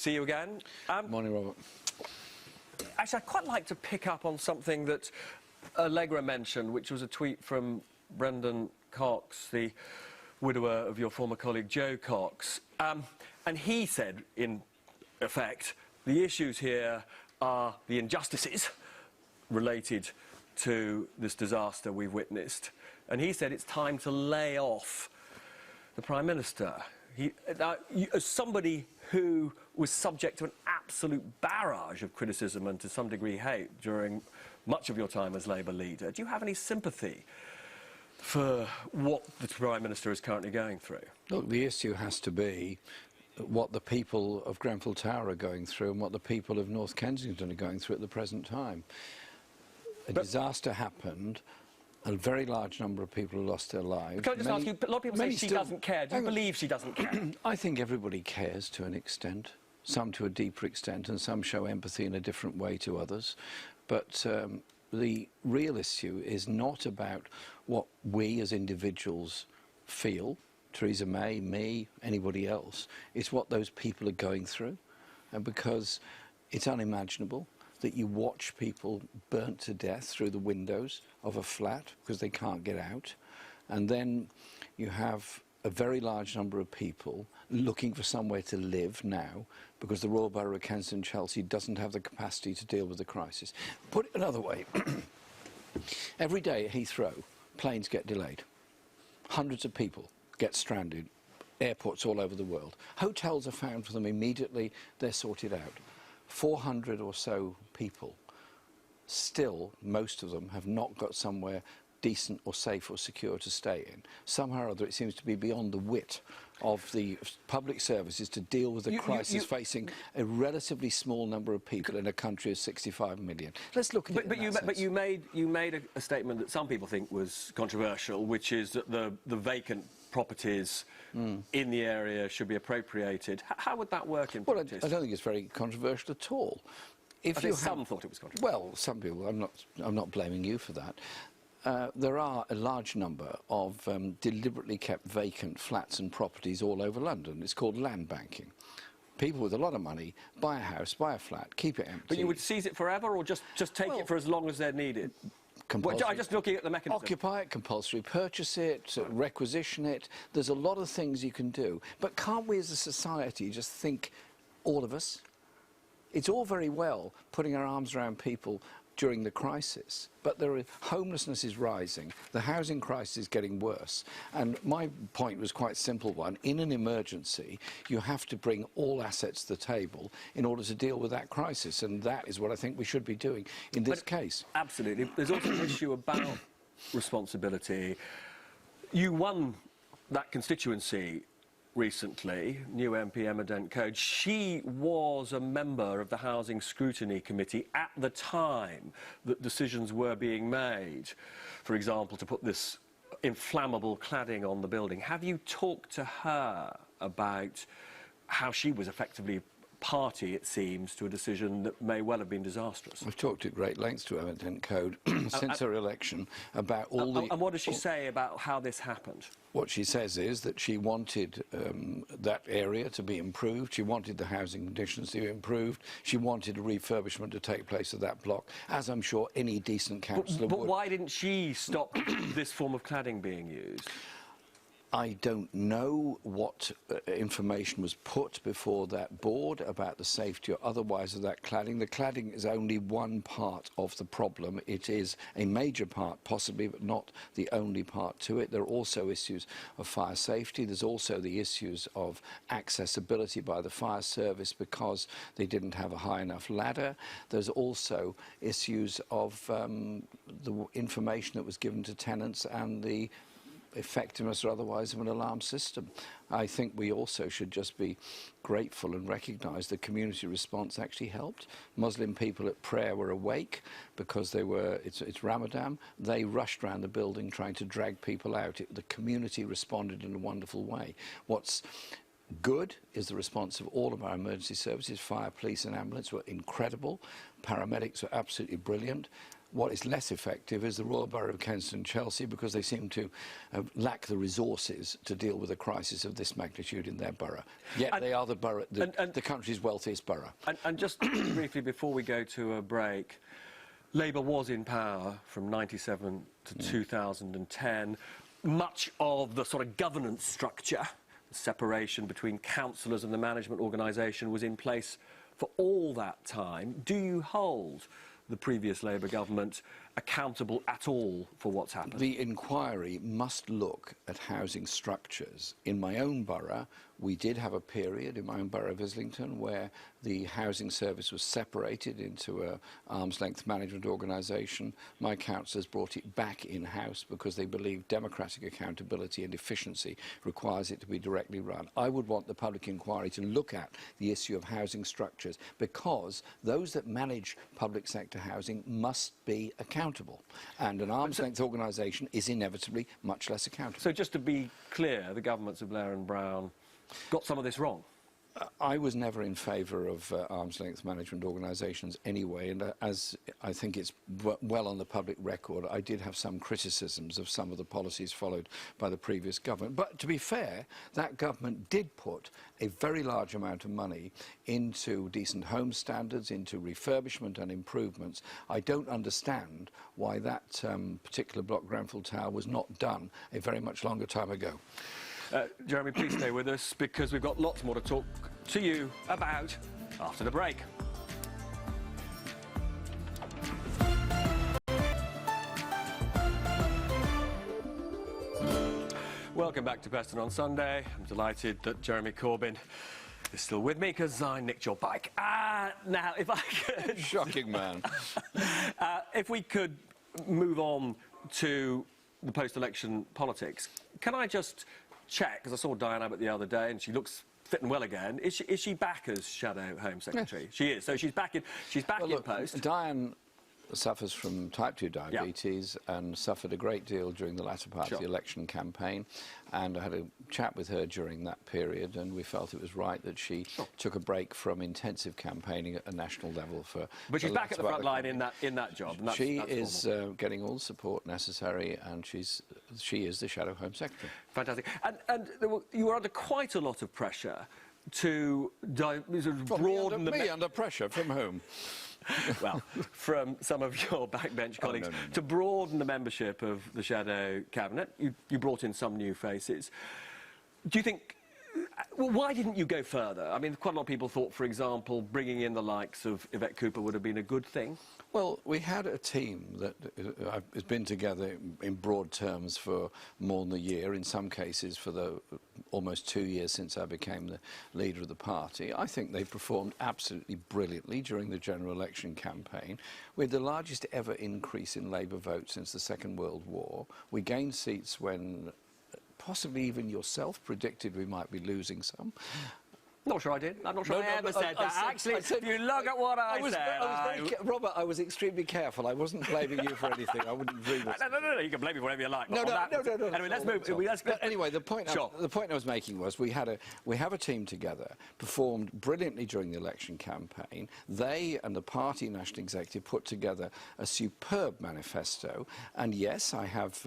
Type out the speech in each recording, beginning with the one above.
see you again. Morning, Robert. Actually, I'd quite like to pick up on something that Allegra mentioned, which was a tweet from Brendan Cox, the widower of your former colleague Jo Cox. And he said, in effect, the issues here are the injustices related to this disaster we've witnessed. And he said it's time to lay off the Prime Minister. As somebody who was subject to an absolute barrage of criticism and to some degree hate during much of your time as Labour leader, do you have any sympathy for what the Prime Minister is currently going through? Look, the issue has to be what the people of Grenfell Tower are going through and what the people of North Kensington are going through at the present time. A disaster happened. A very large number of people lost their lives. Can I just ask you, a lot of people say she doesn't care. Do you believe she doesn't care? I think everybody cares to an extent, some to a deeper extent, and some show empathy in a different way to others. But the real issue is not about what we as individuals feel, Theresa May, me, anybody else. It's what those people are going through. And because it's unimaginable that you watch people burnt to death through the windows of a flat because they can't get out. And then you have a very large number of people looking for somewhere to live now because the Royal Borough of Kensington and Chelsea doesn't have the capacity to deal with the crisis. Put it another way, every day at Heathrow, planes get delayed. Hundreds of people get stranded. Airports all over the world. Hotels are found for them immediately. They're sorted out. 400 or so people, still, most of them have not got somewhere decent or safe or secure to stay in. Somehow or other, it seems to be beyond the wit of the public services to deal with a crisis facing a relatively small number of people in a country of 65 million. Let's look at it. But you made a statement that some people think was controversial, which is that the vacant properties in the area should be appropriated. How would that work in practice? I don't think it's very controversial at all. I think some thought it was controversial. Well, some people. I'm not blaming you for that. There are a large number of deliberately kept vacant flats and properties all over London. It's called land banking. People with a lot of money buy a house, buy a flat, keep it empty. But you would seize it forever, or just take it for as long as they're needed? Well, I'm just looking at the mechanism. Occupy it, compulsory purchase it, requisition it. There's a lot of things you can do. But can't we as a society just think, all of us? It's all very well putting our arms around people during the crisis, but homelessness is rising, the housing crisis is getting worse, and my point was quite a simple one. In an emergency, you have to bring all assets to the table in order to deal with that crisis, and that is what I think we should be doing in this case. Absolutely. There's also an issue about responsibility. You won that constituency recently, new MP Emma Dent-Coad. She was a member of the Housing Scrutiny Committee at the time that decisions were being made, for example, to put this inflammable cladding on the building. Have you talked to her about how she was effectively party, it seems, to a decision that may well have been disastrous? I've talked at great lengths to Emma Dent-Coad since her election about all the... And what does she say about how this happened? What she says is that she wanted that area to be improved, she wanted the housing conditions to be improved, she wanted a refurbishment to take place of that block, as I'm sure any decent councillor would. But why didn't she stop this form of cladding being used? I don't know what information was put before that board about the safety or otherwise of that cladding. The cladding is only one part of the problem. It is a major part, possibly, but not the only part to it. There are also issues of fire safety. There's also the issues of accessibility by the fire service because they didn't have a high enough ladder. There's also issues of the information that was given to tenants and the effectiveness or otherwise of an alarm system. I think we also should just be grateful and recognise the community response actually helped. Muslim people at prayer were awake because it's Ramadan. They rushed around the building trying to drag people out. The community responded in a wonderful way. What's good is the response of all of our emergency services. Fire, police and ambulance were incredible. Paramedics were absolutely brilliant. What is less effective is the Royal Borough of Kensington and Chelsea, because they seem to lack the resources to deal with a crisis of this magnitude in their borough. Yet they are the borough, the country's wealthiest borough. And just briefly, before we go to a break, Labour was in power from 97 to 2010. Much of the sort of governance structure, the separation between councillors and the management organisation, was in place for all that time. Do you hold the previous Labour government accountable at all for what's happened? The inquiry must look at housing structures. In my own borough, we did have a period in my own borough of Islington where the housing service was separated into an arm's-length management organisation. My councillors brought it back in-house because they believe democratic accountability and efficiency requires it to be directly run. I would want the public inquiry to look at the issue of housing structures, because those that manage public sector housing must be accountable, and an arm's-length organisation is inevitably much less accountable. So just to be clear, the governments of Blair and Brown got some of this wrong? I was never in favour of arm's-length management organisations anyway, and as I think it's well on the public record, I did have some criticisms of some of the policies followed by the previous government. But to be fair, that government did put a very large amount of money into decent home standards, into refurbishment and improvements. I don't understand why that particular block, Grenfell Tower, was not done a very much longer time ago. Jeremy, please stay with us, because we've got lots more to talk to you about after the break. Welcome back to Peston on Sunday. I'm delighted that Jeremy Corbyn is still with me, because I nicked your bike. Now, if I could... Shocking man. If we could move on to the post-election politics, can I just check, because I saw Diane Abbott the other day and she looks fit and well again. Is she back as Shadow Home Secretary? Yes. She is. So she's back in post. Diane suffers from type 2 diabetes and suffered a great deal during the latter part of the election campaign, and I had a chat with her during that period, and we felt it was right that she took a break from intensive campaigning at a national level for... But she's back at the front line in that job. And she is getting all the support necessary, and she is the Shadow Home Secretary. Fantastic. And you were under quite a lot of pressure to broaden the... Me under pressure? From whom? Well, from some of your backbench colleagues, to broaden the membership of the Shadow Cabinet. You brought in some new faces. Do you think... Well, why didn't you go further? I mean, quite a lot of people thought, for example, bringing in the likes of Yvette Cooper would have been a good thing. Well, we had a team that has been together in broad terms for more than a year, in some cases for the almost 2 years since I became the leader of the party. I think they performed absolutely brilliantly during the general election campaign. We had the largest ever increase in Labour votes since the Second World War. We gained seats when possibly even yourself predicted we might be losing some. Not sure I did. I'm not sure I ever said that. Actually, if you look at what I said... Robert, I was extremely careful. I wasn't blaming you for anything. I wouldn't dream of... No, you can blame me for whatever you like. No. Anyway, let's move. Anyway, the point I was making was we have a team together, performed brilliantly during the election campaign. They and the party national executive put together a superb manifesto. And yes, I have...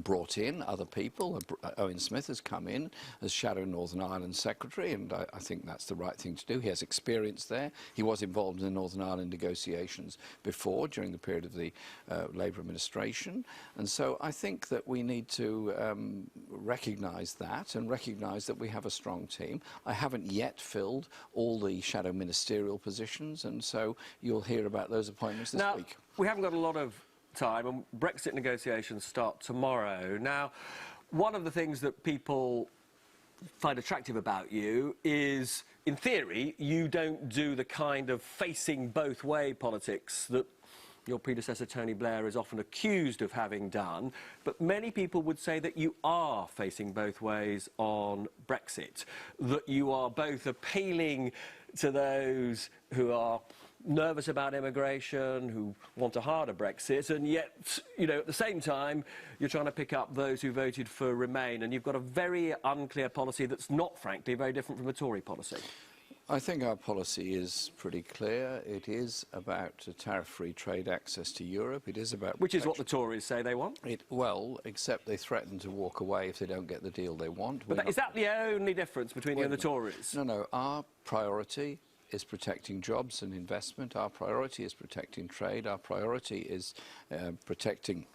brought in other people. Owen Smith has come in as Shadow Northern Ireland Secretary, and I think that's the right thing to do. He has experience there. He was involved in the Northern Ireland negotiations before, during the period of the Labour administration. And so I think that we need to recognise that, and recognise that we have a strong team. I haven't yet filled all the shadow ministerial positions, and so you'll hear about those appointments this week. We haven't got a lot of time, and Brexit negotiations start tomorrow. Now, one of the things that people find attractive about you is, in theory, you don't do the kind of facing both way politics that your predecessor Tony Blair is often accused of having done, but many people would say that you are facing both ways on Brexit, that you are both appealing to those who are nervous about immigration, who want a harder Brexit, and yet, you know, at the same time, you're trying to pick up those who voted for Remain, and you've got a very unclear policy that's not, frankly, very different from a Tory policy. I think our policy is pretty clear. It is about tariff-free trade access to Europe. It is about... Which is what the Tories say they want. Well, except they threaten to walk away if they don't get the deal they want. But is that the only difference between you and the Tories? No. Our priority is protecting jobs and investment. Our priority is protecting trade. Our priority is protecting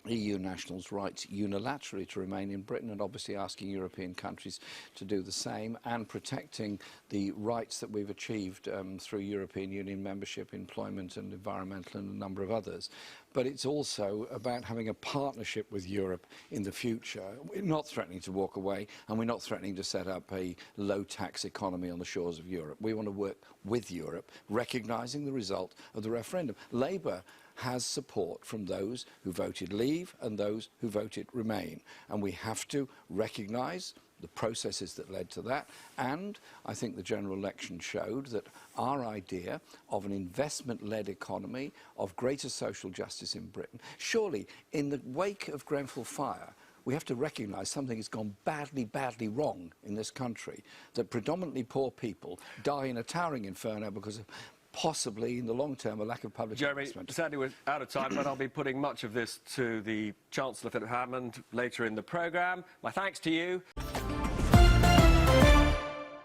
EU nationals' rights unilaterally to remain in Britain, and obviously asking European countries to do the same, and protecting the rights that we've achieved through European Union membership, employment and environmental and a number of others. But it's also about having a partnership with Europe in the future. We're not threatening to walk away, and we're not threatening to set up a low-tax economy on the shores of Europe. We want to work with Europe, recognising the result of the referendum. Labour has support from those who voted leave and those who voted remain. And we have to recognise the processes that led to that. And I think the general election showed that our idea of an investment-led economy, of greater social justice in Britain, surely in the wake of Grenfell Fire, we have to recognise something has gone badly, badly wrong in this country, that predominantly poor people die in a towering inferno because of possibly, in the long term, a lack of public investment. Jeremy, sadly we're out of time, but I'll be putting much of this to the Chancellor Philip Hammond later in the programme. My thanks to you.